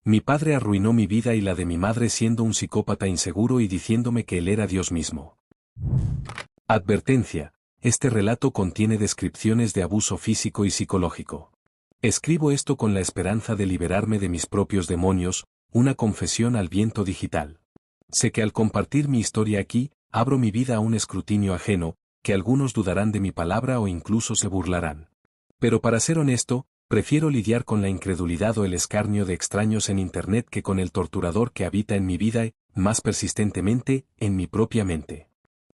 Mi padre arruinó mi vida y la de mi madre siendo un psicópata inseguro y diciéndome que él era Dios mismo. Advertencia: este relato contiene descripciones de abuso físico y psicológico. Escribo esto con la esperanza de liberarme de mis propios demonios, una confesión al viento digital. Sé que al compartir mi historia aquí, abro mi vida a un escrutinio ajeno, que algunos dudarán de mi palabra o incluso se burlarán. Pero para ser honesto, prefiero lidiar con la incredulidad o el escarnio de extraños en Internet que con el torturador que habita en mi vida y, más persistentemente, en mi propia mente.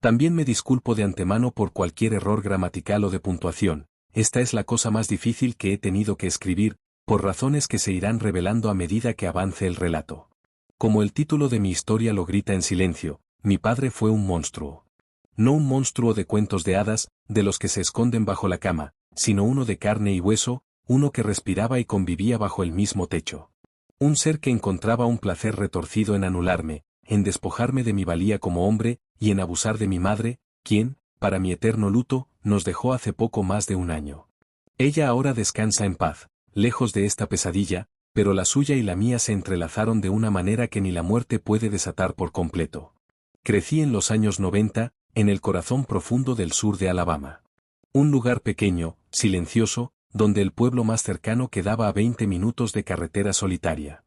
También me disculpo de antemano por cualquier error gramatical o de puntuación. Esta es la cosa más difícil que he tenido que escribir, por razones que se irán revelando a medida que avance el relato. Como el título de mi historia lo grita en silencio, mi padre fue un monstruo. No un monstruo de cuentos de hadas, de los que se esconden bajo la cama, sino uno de carne y hueso, uno que respiraba y convivía bajo el mismo techo. Un ser que encontraba un placer retorcido en anularme, en despojarme de mi valía como hombre, y en abusar de mi madre, quien, para mi eterno luto, nos dejó hace poco más de un año. Ella ahora descansa en paz, lejos de esta pesadilla, pero la suya y la mía se entrelazaron de una manera que ni la muerte puede desatar por completo. Crecí en los años 90, en el corazón profundo del sur de Alabama. Un lugar pequeño, silencioso, donde el pueblo más cercano quedaba a 20 minutos de carretera solitaria.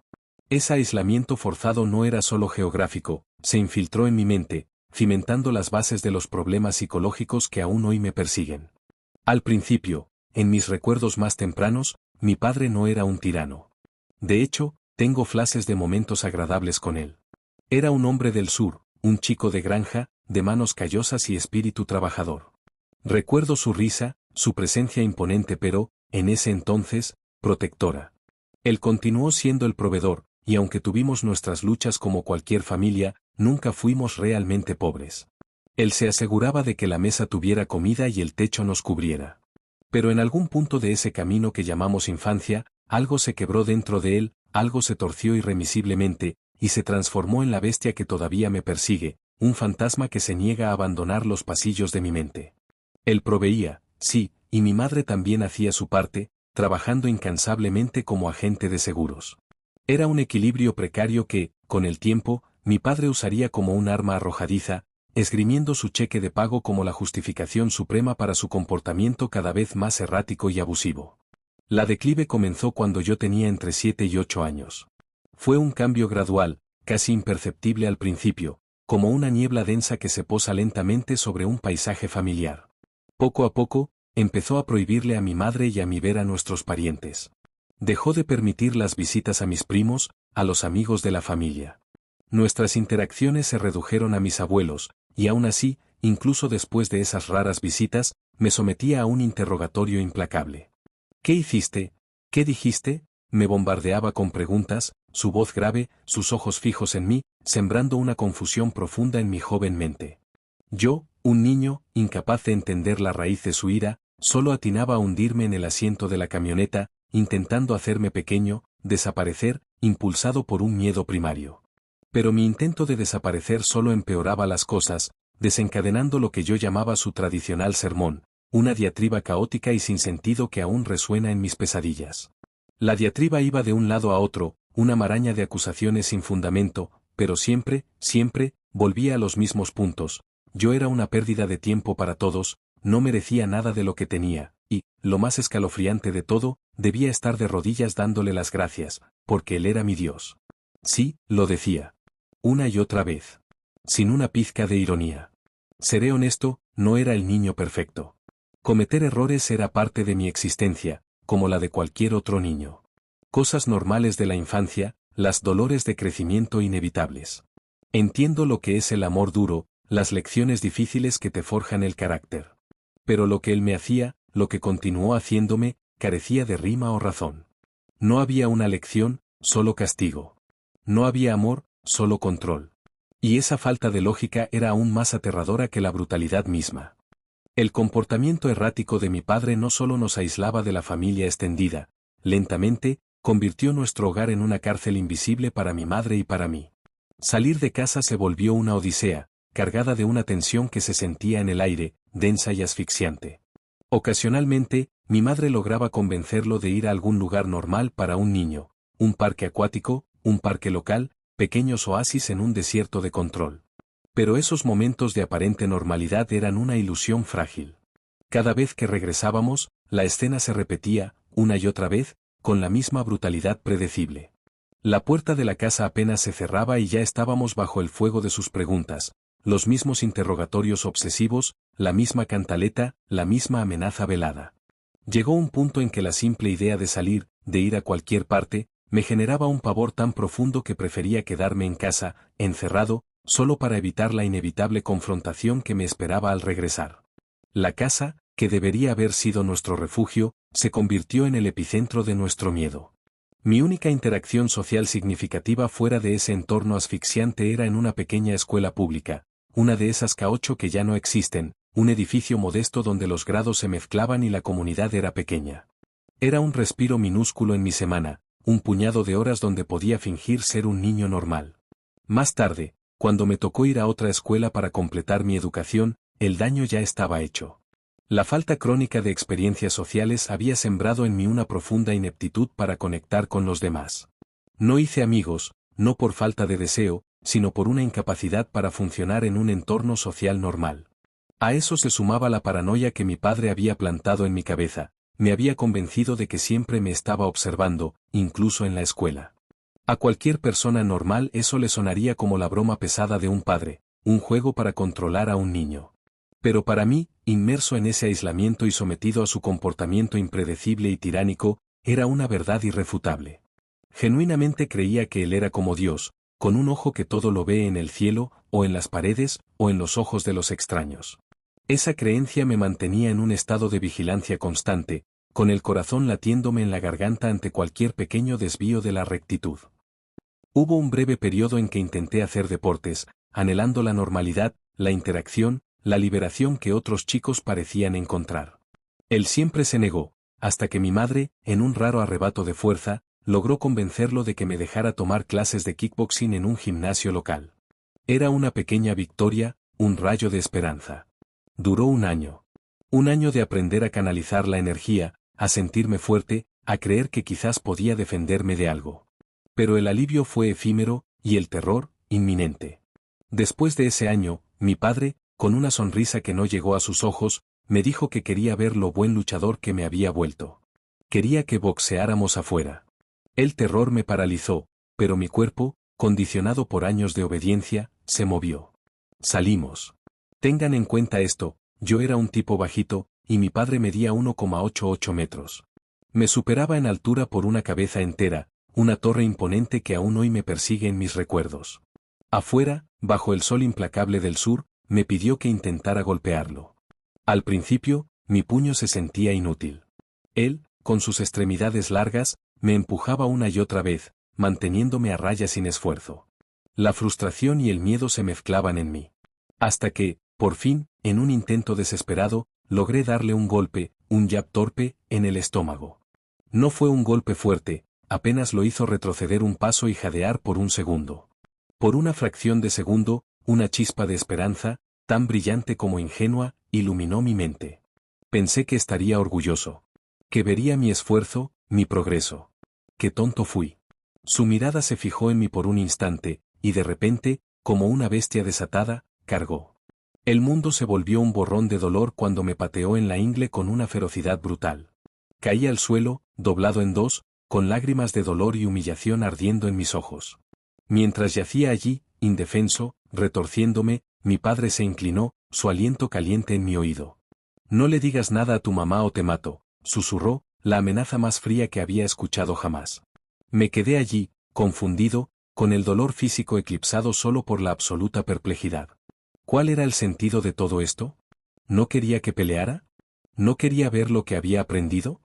Ese aislamiento forzado no era solo geográfico, se infiltró en mi mente, cimentando las bases de los problemas psicológicos que aún hoy me persiguen. Al principio, en mis recuerdos más tempranos, mi padre no era un tirano. De hecho, tengo flashes de momentos agradables con él. Era un hombre del sur, un chico de granja, de manos callosas y espíritu trabajador. Recuerdo su risa, su presencia imponente pero, en ese entonces, protectora. Él continuó siendo el proveedor, y aunque tuvimos nuestras luchas como cualquier familia, nunca fuimos realmente pobres. Él se aseguraba de que la mesa tuviera comida y el techo nos cubriera. Pero en algún punto de ese camino que llamamos infancia, algo se quebró dentro de él, algo se torció irremisiblemente, y se transformó en la bestia que todavía me persigue, un fantasma que se niega a abandonar los pasillos de mi mente. Él proveía, sí, y mi madre también hacía su parte, trabajando incansablemente como agente de seguros. Era un equilibrio precario que, con el tiempo, mi padre usaría como un arma arrojadiza, esgrimiendo su cheque de pago como la justificación suprema para su comportamiento cada vez más errático y abusivo. La declive comenzó cuando yo tenía entre 7 y 8 años. Fue un cambio gradual, casi imperceptible al principio, como una niebla densa que se posa lentamente sobre un paisaje familiar. Poco a poco, empezó a prohibirle a mi madre y a mí ver a nuestros parientes. Dejó de permitir las visitas a mis primos, a los amigos de la familia. Nuestras interacciones se redujeron a mis abuelos, y aún así, incluso después de esas raras visitas, me sometía a un interrogatorio implacable. ¿Qué hiciste? ¿Qué dijiste? Me bombardeaba con preguntas, su voz grave, sus ojos fijos en mí, sembrando una confusión profunda en mi joven mente. Yo, un niño, incapaz de entender la raíz de su ira, solo atinaba a hundirme en el asiento de la camioneta, intentando hacerme pequeño, desaparecer, impulsado por un miedo primario. Pero mi intento de desaparecer solo empeoraba las cosas, desencadenando lo que yo llamaba su tradicional sermón, una diatriba caótica y sin sentido que aún resuena en mis pesadillas. La diatriba iba de un lado a otro, una maraña de acusaciones sin fundamento, pero siempre, volvía a los mismos puntos. Yo era una pérdida de tiempo para todos, no merecía nada de lo que tenía, y, lo más escalofriante de todo, debía estar de rodillas dándole las gracias, porque él era mi Dios. Sí, lo decía. Una y otra vez. Sin una pizca de ironía. Seré honesto, no era el niño perfecto. Cometer errores era parte de mi existencia, como la de cualquier otro niño. Cosas normales de la infancia, las dolores de crecimiento inevitables. Entiendo lo que es el amor duro, las lecciones difíciles que te forjan el carácter. Pero lo que él me hacía, lo que continuó haciéndome, carecía de rima o razón. No había una lección, solo castigo. No había amor, solo control. Y esa falta de lógica era aún más aterradora que la brutalidad misma. El comportamiento errático de mi padre no solo nos aislaba de la familia extendida, lentamente, convirtió nuestro hogar en una cárcel invisible para mi madre y para mí. Salir de casa se volvió una odisea, cargada de una tensión que se sentía en el aire, densa y asfixiante. Ocasionalmente, mi madre lograba convencerlo de ir a algún lugar normal para un niño, un parque acuático, un parque local, pequeños oasis en un desierto de control. Pero esos momentos de aparente normalidad eran una ilusión frágil. Cada vez que regresábamos, la escena se repetía, una y otra vez, con la misma brutalidad predecible. La puerta de la casa apenas se cerraba y ya estábamos bajo el fuego de sus preguntas, los mismos interrogatorios obsesivos, la misma cantaleta, la misma amenaza velada. Llegó un punto en que la simple idea de salir, de ir a cualquier parte, me generaba un pavor tan profundo que prefería quedarme en casa, encerrado, solo para evitar la inevitable confrontación que me esperaba al regresar. La casa, que debería haber sido nuestro refugio, se convirtió en el epicentro de nuestro miedo. Mi única interacción social significativa fuera de ese entorno asfixiante era en una pequeña escuela pública, una de esas K8 que ya no existen, un edificio modesto donde los grados se mezclaban y la comunidad era pequeña. Era un respiro minúsculo en mi semana, un puñado de horas donde podía fingir ser un niño normal. Más tarde, cuando me tocó ir a otra escuela para completar mi educación, el daño ya estaba hecho. La falta crónica de experiencias sociales había sembrado en mí una profunda ineptitud para conectar con los demás. No hice amigos, no por falta de deseo, sino por una incapacidad para funcionar en un entorno social normal. A eso se sumaba la paranoia que mi padre había plantado en mi cabeza, me había convencido de que siempre me estaba observando, incluso en la escuela. A cualquier persona normal eso le sonaría como la broma pesada de un padre, un juego para controlar a un niño. Pero para mí, inmerso en ese aislamiento y sometido a su comportamiento impredecible y tiránico, era una verdad irrefutable. Genuinamente creía que él era como Dios, con un ojo que todo lo ve en el cielo, o en las paredes, o en los ojos de los extraños. Esa creencia me mantenía en un estado de vigilancia constante, con el corazón latiéndome en la garganta ante cualquier pequeño desvío de la rectitud. Hubo un breve periodo en que intenté hacer deportes, anhelando la normalidad, la interacción, la liberación que otros chicos parecían encontrar. Él siempre se negó, hasta que mi madre, en un raro arrebato de fuerza, logró convencerlo de que me dejara tomar clases de kickboxing en un gimnasio local. Era una pequeña victoria, un rayo de esperanza. Duró un año. Un año de aprender a canalizar la energía, a sentirme fuerte, a creer que quizás podía defenderme de algo. Pero el alivio fue efímero, y el terror, inminente. Después de ese año, mi padre, con una sonrisa que no llegó a sus ojos, me dijo que quería ver lo buen luchador que me había vuelto. Quería que boxeáramos afuera. El terror me paralizó, pero mi cuerpo, condicionado por años de obediencia, se movió. Salimos. Tengan en cuenta esto, yo era un tipo bajito, y mi padre medía 1,88 metros. Me superaba en altura por una cabeza entera, una torre imponente que aún hoy me persigue en mis recuerdos. Afuera, bajo el sol implacable del sur, me pidió que intentara golpearlo. Al principio, mi puño se sentía inútil. Él, con sus extremidades largas, me empujaba una y otra vez, manteniéndome a raya sin esfuerzo. La frustración y el miedo se mezclaban en mí. Hasta que, por fin, en un intento desesperado, logré darle un golpe, un jab torpe, en el estómago. No fue un golpe fuerte, apenas lo hizo retroceder un paso y jadear por un segundo. Por una fracción de segundo, una chispa de esperanza, tan brillante como ingenua, iluminó mi mente. Pensé que estaría orgulloso. Que vería mi esfuerzo, mi progreso. Qué tonto fui. Su mirada se fijó en mí por un instante, y de repente, como una bestia desatada, cargó. El mundo se volvió un borrón de dolor cuando me pateó en la ingle con una ferocidad brutal. Caí al suelo, doblado en dos, con lágrimas de dolor y humillación ardiendo en mis ojos. Mientras yacía allí, indefenso, retorciéndome, mi padre se inclinó, su aliento caliente en mi oído. No le digas nada a tu mamá o te mato, susurró, la amenaza más fría que había escuchado jamás. Me quedé allí, confundido, con el dolor físico eclipsado solo por la absoluta perplejidad. ¿Cuál era el sentido de todo esto? ¿No quería que peleara? ¿No quería ver lo que había aprendido?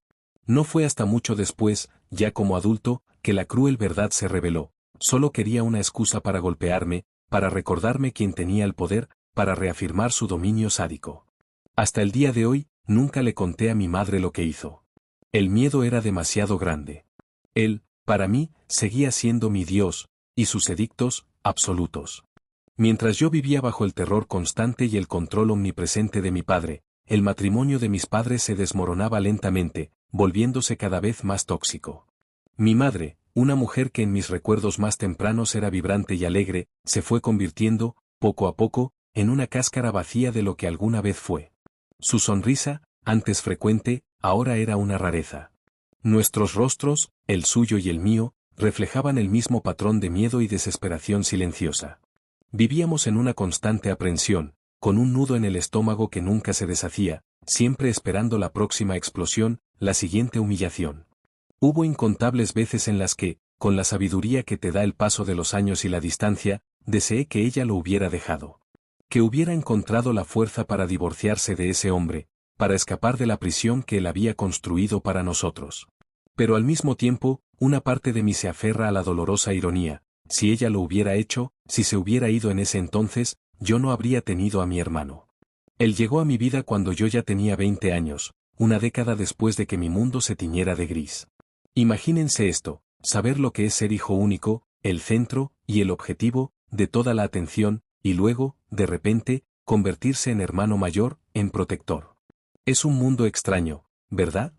No fue hasta mucho después, ya como adulto, que la cruel verdad se reveló. Solo quería una excusa para golpearme, para recordarme quién tenía el poder, para reafirmar su dominio sádico. Hasta el día de hoy, nunca le conté a mi madre lo que hizo. El miedo era demasiado grande. Él, para mí, seguía siendo mi Dios, y sus edictos, absolutos. Mientras yo vivía bajo el terror constante y el control omnipresente de mi padre, el matrimonio de mis padres se desmoronaba lentamente, volviéndose cada vez más tóxico. Mi madre, Una mujer que en mis recuerdos más tempranos era vibrante y alegre, se fue convirtiendo, poco a poco, en una cáscara vacía de lo que alguna vez fue. Su sonrisa, antes frecuente, ahora era una rareza. Nuestros rostros, el suyo y el mío, reflejaban el mismo patrón de miedo y desesperación silenciosa. Vivíamos en una constante aprensión, con un nudo en el estómago que nunca se deshacía, siempre esperando la próxima explosión, la siguiente humillación. Hubo incontables veces en las que, con la sabiduría que te da el paso de los años y la distancia, deseé que ella lo hubiera dejado. Que hubiera encontrado la fuerza para divorciarse de ese hombre, para escapar de la prisión que él había construido para nosotros. Pero al mismo tiempo, una parte de mí se aferra a la dolorosa ironía: si ella lo hubiera hecho, si se hubiera ido en ese entonces, yo no habría tenido a mi hermano. Él llegó a mi vida cuando yo ya tenía 20 años, una década después de que mi mundo se tiñera de gris. Imagínense esto, saber lo que es ser hijo único, el centro y el objetivo de toda la atención, y luego, de repente, convertirse en hermano mayor, en protector. Es un mundo extraño, ¿verdad?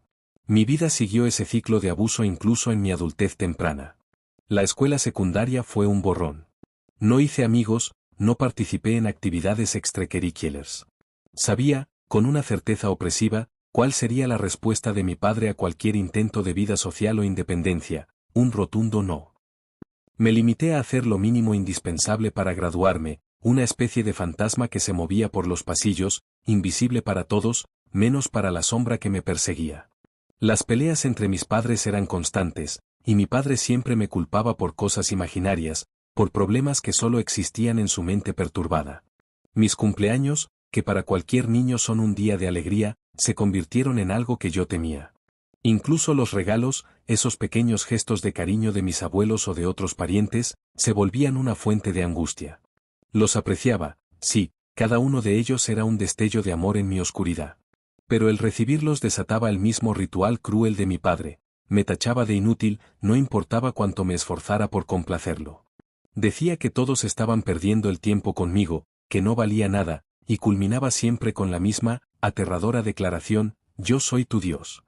Mi vida siguió ese ciclo de abuso incluso en mi adultez temprana. La escuela secundaria fue un borrón. No hice amigos, no participé en actividades extracurriculares. Sabía, con una certeza opresiva, cuál sería la respuesta de mi padre a cualquier intento de vida social o independencia: un rotundo no. Me limité a hacer lo mínimo indispensable para graduarme, una especie de fantasma que se movía por los pasillos, invisible para todos, menos para la sombra que me perseguía. Las peleas entre mis padres eran constantes, y mi padre siempre me culpaba por cosas imaginarias, por problemas que solo existían en su mente perturbada. Mis cumpleaños, que para cualquier niño son un día de alegría, se convirtieron en algo que yo temía. Incluso los regalos, esos pequeños gestos de cariño de mis abuelos o de otros parientes, se volvían una fuente de angustia. Los apreciaba, sí, cada uno de ellos era un destello de amor en mi oscuridad. Pero el recibirlos desataba el mismo ritual cruel de mi padre: me tachaba de inútil, no importaba cuánto me esforzara por complacerlo. Decía que todos estaban perdiendo el tiempo conmigo, que no valía nada, y culminaba siempre con la misma, aterradora declaración: yo soy tu Dios.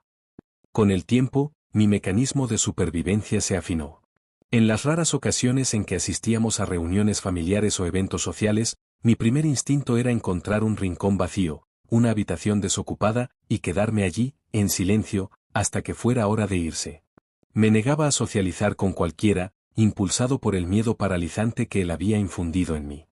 Con el tiempo, mi mecanismo de supervivencia se afinó. En las raras ocasiones en que asistíamos a reuniones familiares o eventos sociales, mi primer instinto era encontrar un rincón vacío, una habitación desocupada, y quedarme allí, en silencio, hasta que fuera hora de irse. Me negaba a socializar con cualquiera, impulsado por el miedo paralizante que él había infundido en mí.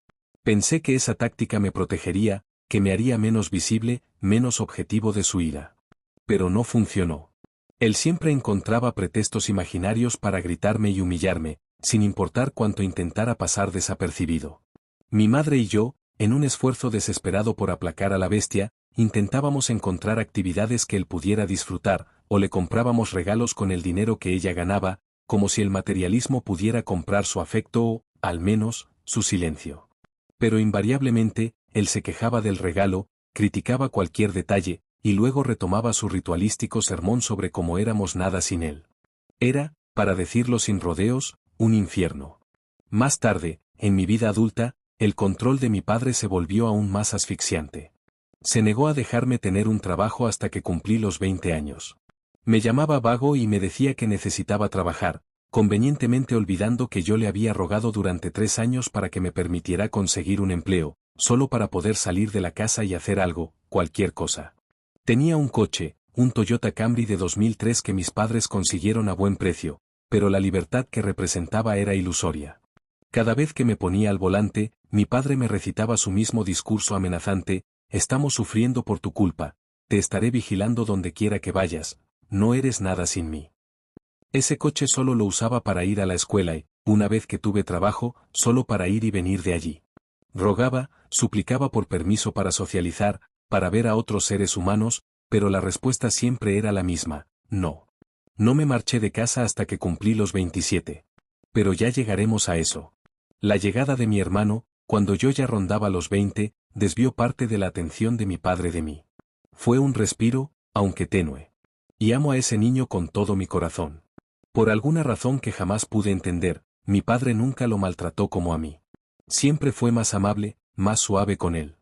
Pensé que esa táctica me protegería, que me haría menos visible, menos objetivo de su ira. Pero no funcionó. Él siempre encontraba pretextos imaginarios para gritarme y humillarme, sin importar cuánto intentara pasar desapercibido. Mi madre y yo, en un esfuerzo desesperado por aplacar a la bestia, intentábamos encontrar actividades que él pudiera disfrutar, o le comprábamos regalos con el dinero que ella ganaba, como si el materialismo pudiera comprar su afecto o, al menos, su silencio. Pero invariablemente, él se quejaba del regalo, criticaba cualquier detalle, y luego retomaba su ritualístico sermón sobre cómo éramos nada sin él. Era, para decirlo sin rodeos, un infierno. Más tarde, en mi vida adulta, el control de mi padre se volvió aún más asfixiante. Se negó a dejarme tener un trabajo hasta que cumplí los 20 años. Me llamaba vago y me decía que necesitaba trabajar, convenientemente olvidando que yo le había rogado durante 3 años para que me permitiera conseguir un empleo, solo para poder salir de la casa y hacer algo, cualquier cosa. Tenía un coche, un Toyota Camry de 2003 que mis padres consiguieron a buen precio, pero la libertad que representaba era ilusoria. Cada vez que me ponía al volante, mi padre me recitaba su mismo discurso amenazante: estamos sufriendo por tu culpa, te estaré vigilando donde quiera que vayas, no eres nada sin mí. Ese coche solo lo usaba para ir a la escuela y, una vez que tuve trabajo, solo para ir y venir de allí. Rogaba, suplicaba por permiso para socializar, para ver a otros seres humanos, pero la respuesta siempre era la misma: no. No me marché de casa hasta que cumplí los 27. Pero ya llegaremos a eso. La llegada de mi hermano, cuando yo ya rondaba los 20, desvió parte de la atención de mi padre de mí. Fue un respiro, aunque tenue. Y amo a ese niño con todo mi corazón. Por alguna razón que jamás pude entender, mi padre nunca lo maltrató como a mí. Siempre fue más amable, más suave con él.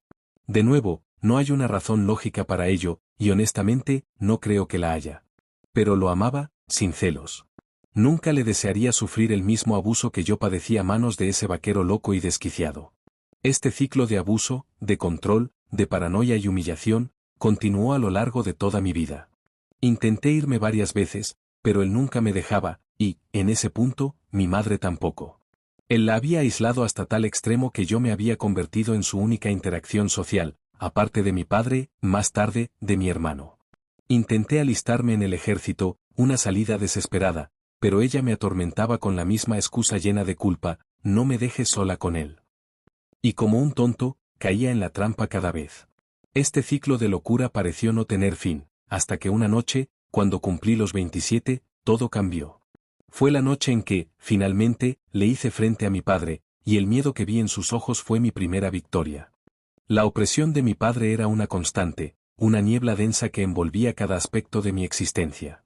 De nuevo, no hay una razón lógica para ello, y honestamente, no creo que la haya. Pero lo amaba, sin celos. Nunca le desearía sufrir el mismo abuso que yo padecí a manos de ese vaquero loco y desquiciado. Este ciclo de abuso, de control, de paranoia y humillación, continuó a lo largo de toda mi vida. Intenté irme varias veces, pero él nunca me dejaba, y, en ese punto, mi madre tampoco. Él la había aislado hasta tal extremo que yo me había convertido en su única interacción social, aparte de mi padre, más tarde, de mi hermano. Intenté alistarme en el ejército, una salida desesperada, pero ella me atormentaba con la misma excusa llena de culpa: no me dejes sola con él. Y como un tonto, caía en la trampa cada vez. Este ciclo de locura pareció no tener fin, hasta que una noche, cuando cumplí los 27, todo cambió. Fue la noche en que, finalmente, le hice frente a mi padre, y el miedo que vi en sus ojos fue mi primera victoria. La opresión de mi padre era una constante, una niebla densa que envolvía cada aspecto de mi existencia.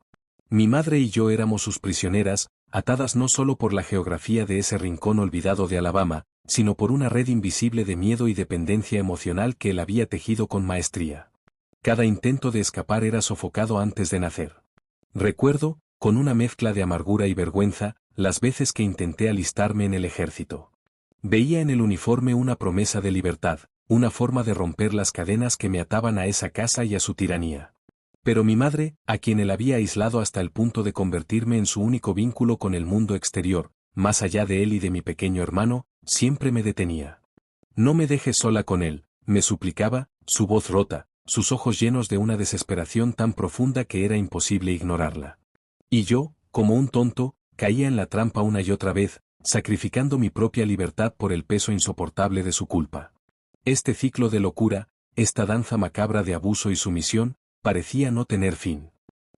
Mi madre y yo éramos sus prisioneras, atadas no solo por la geografía de ese rincón olvidado de Alabama, sino por una red invisible de miedo y dependencia emocional que él había tejido con maestría. Cada intento de escapar era sofocado antes de nacer. Recuerdo, con una mezcla de amargura y vergüenza, las veces que intenté alistarme en el ejército. Veía en el uniforme una promesa de libertad, una forma de romper las cadenas que me ataban a esa casa y a su tiranía. Pero mi madre, a quien él había aislado hasta el punto de convertirme en su único vínculo con el mundo exterior, más allá de él y de mi pequeño hermano, siempre me detenía. No me dejes sola con él, me suplicaba, su voz rota, sus ojos llenos de una desesperación tan profunda que era imposible ignorarla. Y yo, como un tonto, caía en la trampa una y otra vez, sacrificando mi propia libertad por el peso insoportable de su culpa. Este ciclo de locura, esta danza macabra de abuso y sumisión, parecía no tener fin.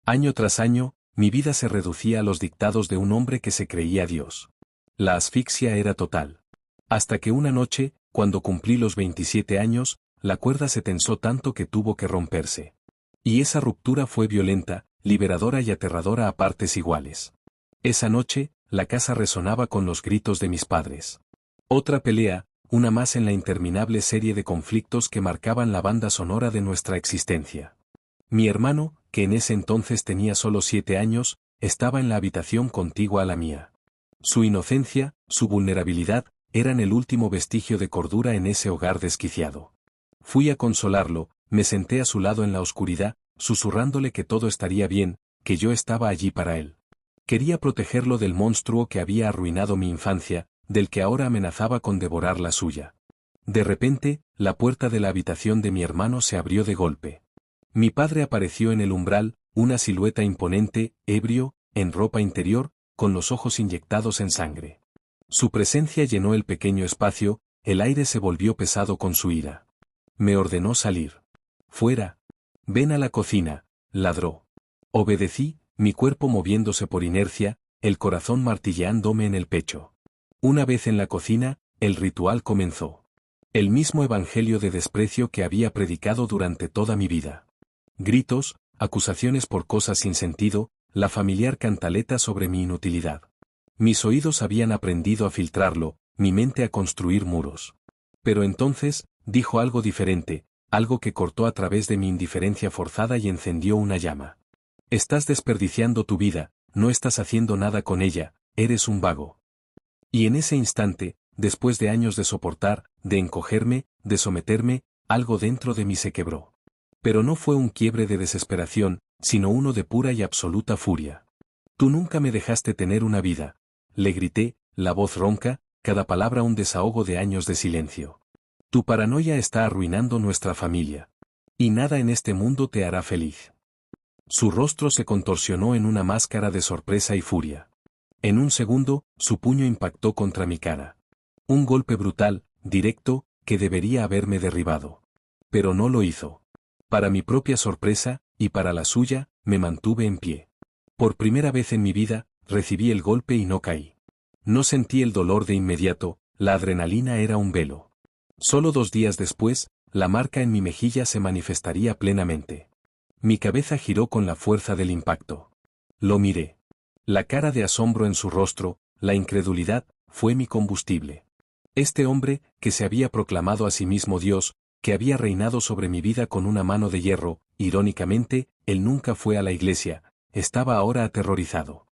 Año tras año, mi vida se reducía a los dictados de un hombre que se creía Dios. La asfixia era total. Hasta que una noche, cuando cumplí los 27 años, la cuerda se tensó tanto que tuvo que romperse. Y esa ruptura fue violenta, liberadora y aterradora a partes iguales. Esa noche, la casa resonaba con los gritos de mis padres. Otra pelea, una más en la interminable serie de conflictos que marcaban la banda sonora de nuestra existencia. Mi hermano, que en ese entonces tenía solo 7 años, estaba en la habitación contigua a la mía. Su inocencia, su vulnerabilidad, eran el último vestigio de cordura en ese hogar desquiciado. Fui a consolarlo, me senté a su lado en la oscuridad, susurrándole que todo estaría bien, que yo estaba allí para él. Quería protegerlo del monstruo que había arruinado mi infancia, del que ahora amenazaba con devorar la suya. De repente, la puerta de la habitación de mi hermano se abrió de golpe. Mi padre apareció en el umbral, una silueta imponente, ebrio, en ropa interior, con los ojos inyectados en sangre. Su presencia llenó el pequeño espacio, el aire se volvió pesado con su ira. Me ordenó salir. Fuera. Ven a la cocina, ladró. Obedecí, mi cuerpo moviéndose por inercia, el corazón martilleándome en el pecho. Una vez en la cocina, el ritual comenzó. El mismo evangelio de desprecio que había predicado durante toda mi vida. Gritos, acusaciones por cosas sin sentido, la familiar cantaleta sobre mi inutilidad. Mis oídos habían aprendido a filtrarlo, mi mente a construir muros. Pero entonces, dijo algo diferente, algo que cortó a través de mi indiferencia forzada y encendió una llama. Estás desperdiciando tu vida, no estás haciendo nada con ella, eres un vago. Y en ese instante, después de años de soportar, de encogerme, de someterme, algo dentro de mí se quebró. Pero no fue un quiebre de desesperación, sino uno de pura y absoluta furia. Tú nunca me dejaste tener una vida, le grité, la voz ronca, cada palabra un desahogo de años de silencio. Tu paranoia está arruinando nuestra familia. Y nada en este mundo te hará feliz. Su rostro se contorsionó en una máscara de sorpresa y furia. En un segundo, su puño impactó contra mi cara. Un golpe brutal, directo, que debería haberme derribado. Pero no lo hizo. Para mi propia sorpresa, y para la suya, me mantuve en pie. Por primera vez en mi vida, recibí el golpe y no caí. No sentí el dolor de inmediato, la adrenalina era un velo. Solo 2 días después, la marca en mi mejilla se manifestaría plenamente. Mi cabeza giró con la fuerza del impacto. Lo miré. La cara de asombro en su rostro, la incredulidad, fue mi combustible. Este hombre, que se había proclamado a sí mismo Dios, que había reinado sobre mi vida con una mano de hierro, irónicamente, él nunca fue a la iglesia, estaba ahora aterrorizado.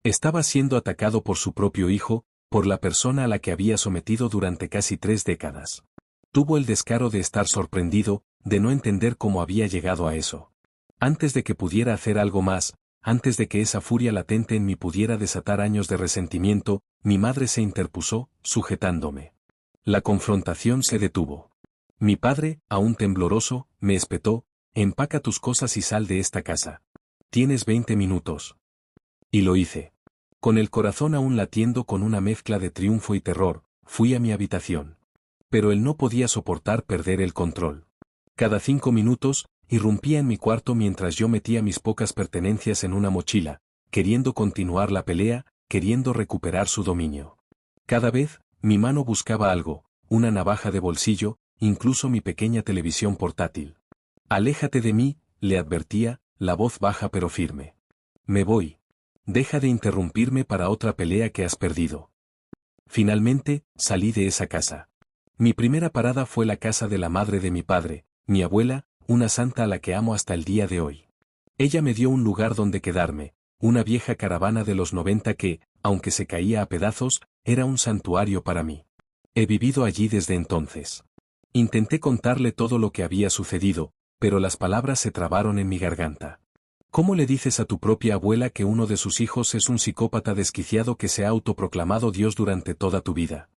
Estaba siendo atacado por su propio hijo, por la persona a la que había sometido durante casi 3 décadas. Tuvo el descaro de estar sorprendido, de no entender cómo había llegado a eso. Antes de que pudiera hacer algo más, antes de que esa furia latente en mí pudiera desatar años de resentimiento, mi madre se interpuso, sujetándome. La confrontación se detuvo. Mi padre, aún tembloroso, me espetó: empaca tus cosas y sal de esta casa. Tienes 20 minutos. Y lo hice. Con el corazón aún latiendo con una mezcla de triunfo y terror, fui a mi habitación. Pero él no podía soportar perder el control. Cada 5 minutos, irrumpía en mi cuarto mientras yo metía mis pocas pertenencias en una mochila, queriendo continuar la pelea, queriendo recuperar su dominio. Cada vez, mi mano buscaba algo, una navaja de bolsillo, incluso mi pequeña televisión portátil. Aléjate de mí, le advertía, la voz baja pero firme. Me voy. Deja de interrumpirme para otra pelea que has perdido. Finalmente, salí de esa casa. Mi primera parada fue la casa de la madre de mi padre, mi abuela, una santa a la que amo hasta el día de hoy. Ella me dio un lugar donde quedarme, una vieja caravana de los 90 que, aunque se caía a pedazos, era un santuario para mí. He vivido allí desde entonces. Intenté contarle todo lo que había sucedido, pero las palabras se trabaron en mi garganta. ¿Cómo le dices a tu propia abuela que uno de sus hijos es un psicópata desquiciado que se ha autoproclamado Dios durante toda tu vida?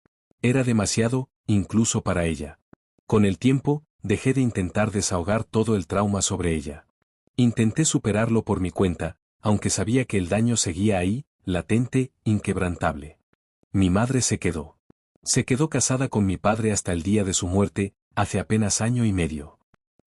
Era demasiado, incluso para ella. Con el tiempo, dejé de intentar desahogar todo el trauma sobre ella. Intenté superarlo por mi cuenta, aunque sabía que el daño seguía ahí, latente, inquebrantable. Mi madre se quedó. Se quedó casada con mi padre hasta el día de su muerte, hace apenas año y medio.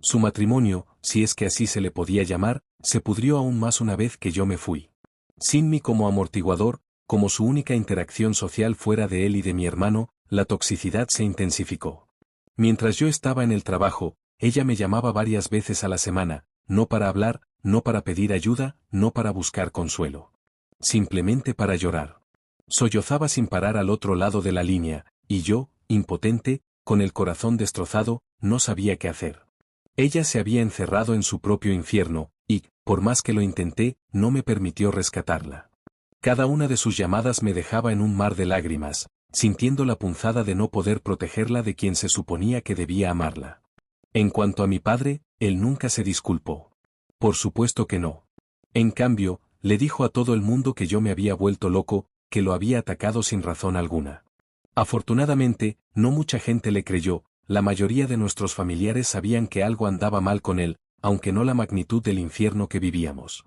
Su matrimonio, si es que así se le podía llamar, se pudrió aún más una vez que yo me fui. Sin mí como amortiguador, como su única interacción social fuera de él y de mi hermano, la toxicidad se intensificó. Mientras yo estaba en el trabajo, ella me llamaba varias veces a la semana, no para hablar, no para pedir ayuda, no para buscar consuelo. Simplemente para llorar. Sollozaba sin parar al otro lado de la línea, y yo, impotente, con el corazón destrozado, no sabía qué hacer. Ella se había encerrado en su propio infierno, y, por más que lo intenté, no me permitió rescatarla. Cada una de sus llamadas me dejaba en un mar de lágrimas, sintiendo la punzada de no poder protegerla de quien se suponía que debía amarla. En cuanto a mi padre, él nunca se disculpó. Por supuesto que no. En cambio, le dijo a todo el mundo que yo me había vuelto loco, que lo había atacado sin razón alguna. Afortunadamente, no mucha gente le creyó, la mayoría de nuestros familiares sabían que algo andaba mal con él, aunque no la magnitud del infierno que vivíamos.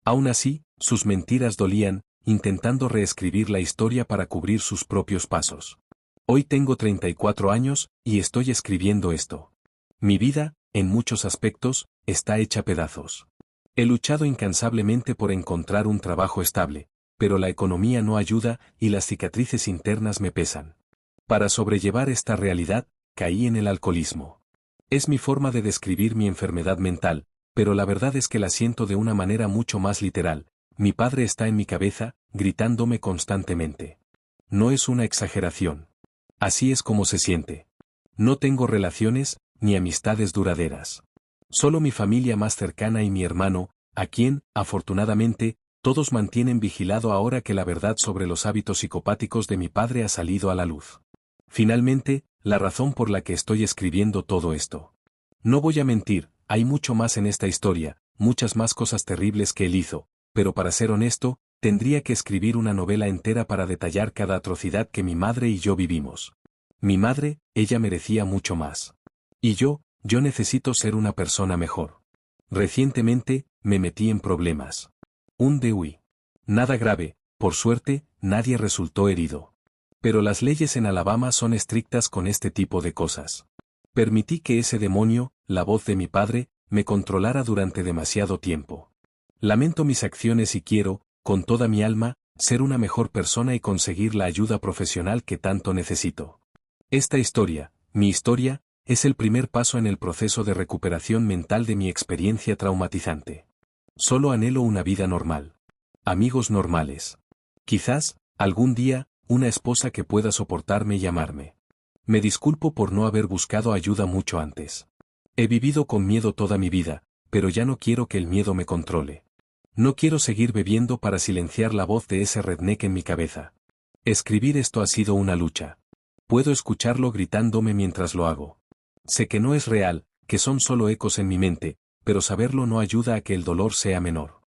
Aún así, sus mentiras dolían, intentando reescribir la historia para cubrir sus propios pasos. Hoy tengo 34 años, y estoy escribiendo esto. Mi vida, en muchos aspectos, está hecha pedazos. He luchado incansablemente por encontrar un trabajo estable, pero la economía no ayuda y las cicatrices internas me pesan. Para sobrellevar esta realidad, caí en el alcoholismo. Es mi forma de describir mi enfermedad mental, pero la verdad es que la siento de una manera mucho más literal. Mi padre está en mi cabeza, gritándome constantemente. No es una exageración. Así es como se siente. No tengo relaciones, ni amistades duraderas. Solo mi familia más cercana y mi hermano, a quien, afortunadamente, todos mantienen vigilado ahora que la verdad sobre los hábitos psicopáticos de mi padre ha salido a la luz. Finalmente, la razón por la que estoy escribiendo todo esto. No voy a mentir, hay mucho más en esta historia, muchas más cosas terribles que él hizo, pero para ser honesto, tendría que escribir una novela entera para detallar cada atrocidad que mi madre y yo vivimos. Mi madre, ella merecía mucho más. Y yo necesito ser una persona mejor. Recientemente, me metí en problemas. Un DUI. Nada grave, por suerte, nadie resultó herido. Pero las leyes en Alabama son estrictas con este tipo de cosas. Permití que ese demonio, la voz de mi padre, me controlara durante demasiado tiempo. Lamento mis acciones y quiero, con toda mi alma, ser una mejor persona y conseguir la ayuda profesional que tanto necesito. Esta historia, mi historia, es el primer paso en el proceso de recuperación mental de mi experiencia traumatizante. Solo anhelo una vida normal. Amigos normales. Quizás, algún día, una esposa que pueda soportarme y amarme. Me disculpo por no haber buscado ayuda mucho antes. He vivido con miedo toda mi vida, pero ya no quiero que el miedo me controle. No quiero seguir bebiendo para silenciar la voz de ese redneck en mi cabeza. Escribir esto ha sido una lucha. Puedo escucharlo gritándome mientras lo hago. Sé que no es real, que son solo ecos en mi mente, pero saberlo no ayuda a que el dolor sea menor.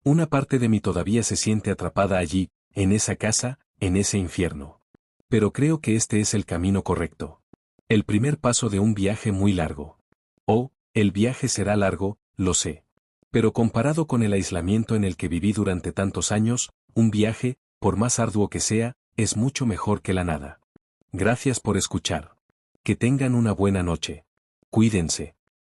Una parte de mí todavía se siente atrapada allí, en esa casa, en ese infierno. Pero creo que este es el camino correcto. El primer paso de un viaje muy largo. Oh, el viaje será largo, lo sé. Pero comparado con el aislamiento en el que viví durante tantos años, un viaje, por más arduo que sea, es mucho mejor que la nada. Gracias por escuchar. Que tengan una buena noche. Cuídense.